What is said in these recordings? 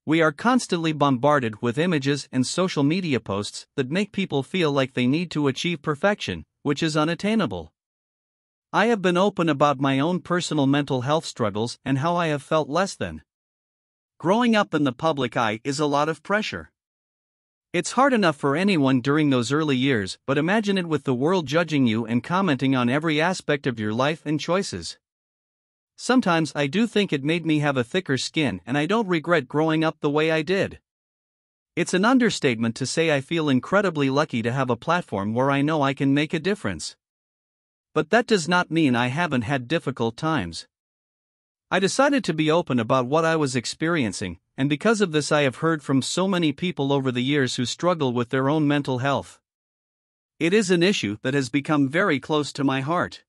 We are constantly bombarded with images and social media posts that make people feel like they need to achieve perfection, which is unattainable. I have been open about my own personal mental health struggles and how I have felt less than. Growing up in the public eye is a lot of pressure. It's hard enough for anyone during those early years, but imagine it with the world judging you and commenting on every aspect of your life and choices. Sometimes I do think it made me have a thicker skin, and I don't regret growing up the way I did. It's an understatement to say I feel incredibly lucky to have a platform where I know I can make a difference. But that does not mean I haven't had difficult times. I decided to be open about what I was experiencing, and because of this I have heard from so many people over the years who struggle with their own mental health. It is an issue that has become very close to my heart.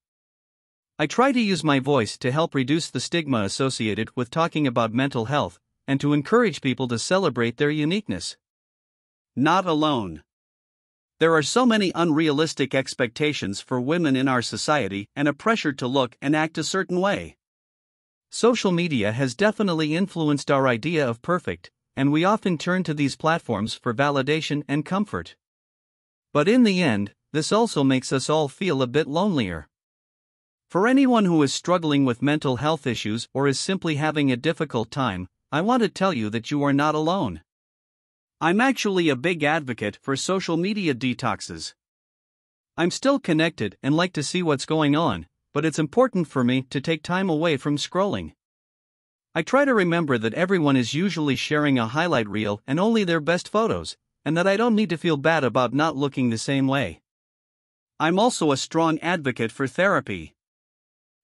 I try to use my voice to help reduce the stigma associated with talking about mental health, and to encourage people to celebrate their uniqueness. Not alone. There are so many unrealistic expectations for women in our society and a pressure to look and act a certain way. Social media has definitely influenced our idea of perfect, and we often turn to these platforms for validation and comfort. But in the end, this also makes us all feel a bit lonelier. For anyone who is struggling with mental health issues or is simply having a difficult time, I want to tell you that you are not alone. I'm actually a big advocate for social media detoxes. I'm still connected and like to see what's going on, but it's important for me to take time away from scrolling. I try to remember that everyone is usually sharing a highlight reel and only their best photos, and that I don't need to feel bad about not looking the same way. I'm also a strong advocate for therapy.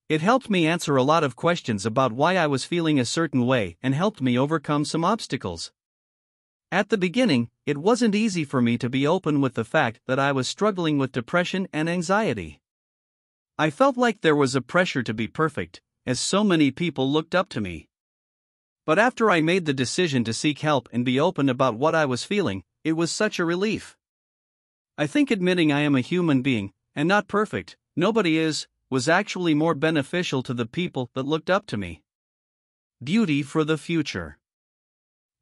It helped me answer a lot of questions about why I was feeling a certain way and helped me overcome some obstacles. At the beginning, it wasn't easy for me to be open with the fact that I was struggling with depression and anxiety. I felt like there was a pressure to be perfect, as so many people looked up to me. But after I made the decision to seek help and be open about what I was feeling, it was such a relief. I think admitting I am a human being, and not perfect, nobody is, was actually more beneficial to the people that looked up to me. Beauty for the future.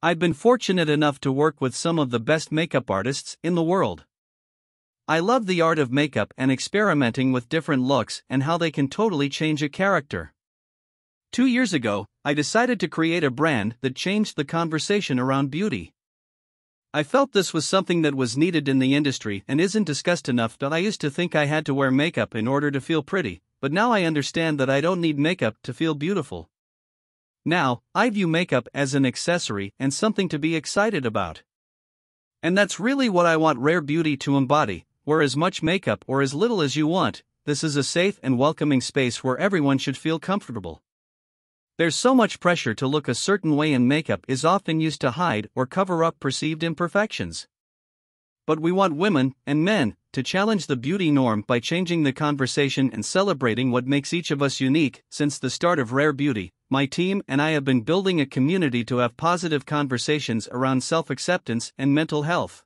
I've been fortunate enough to work with some of the best makeup artists in the world. I love the art of makeup and experimenting with different looks and how they can totally change a character. 2 years ago, I decided to create a brand that changed the conversation around beauty. I felt this was something that was needed in the industry and isn't discussed enough. That I used to think I had to wear makeup in order to feel pretty, but now I understand that I don't need makeup to feel beautiful. Now, I view makeup as an accessory and something to be excited about. And that's really what I want Rare Beauty to embody. Wear as much makeup or as little as you want. This is a safe and welcoming space where everyone should feel comfortable. There's so much pressure to look a certain way, and makeup is often used to hide or cover up perceived imperfections. But we want women and men to challenge the beauty norm by changing the conversation and celebrating what makes each of us unique. Since the start of Rare Beauty, my team and I have been building a community to have positive conversations around self-acceptance and mental health.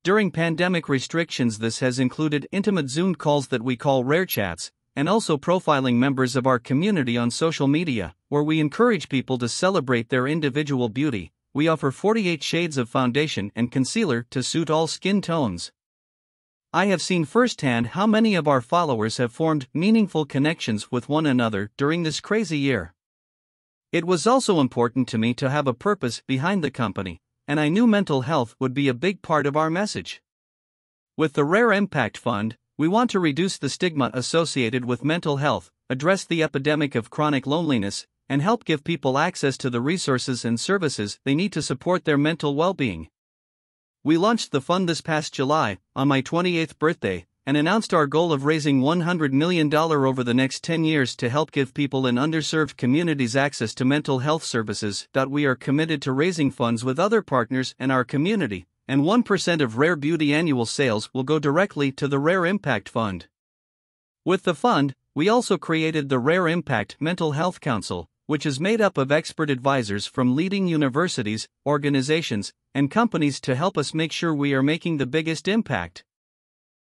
During pandemic restrictions, this has included intimate Zoom calls that we call Rare Chats, and also profiling members of our community on social media, where we encourage people to celebrate their individual beauty. We offer 48 shades of foundation and concealer to suit all skin tones. I have seen firsthand how many of our followers have formed meaningful connections with one another during this crazy year. It was also important to me to have a purpose behind the company, and I knew mental health would be a big part of our message. With the Rare Impact Fund, we want to reduce the stigma associated with mental health, address the epidemic of chronic loneliness, and help give people access to the resources and services they need to support their mental well-being. We launched the fund this past July, on my 28th birthday, and announced our goal of raising $100 million over the next 10 years to help give people in underserved communities access to mental health services. We are committed to raising funds with other partners and our community, and 1% of Rare Beauty annual sales will go directly to the Rare Impact Fund. With the fund, we also created the Rare Impact Mental Health Council, which is made up of expert advisors from leading universities, organizations, and companies to help us make sure we are making the biggest impact.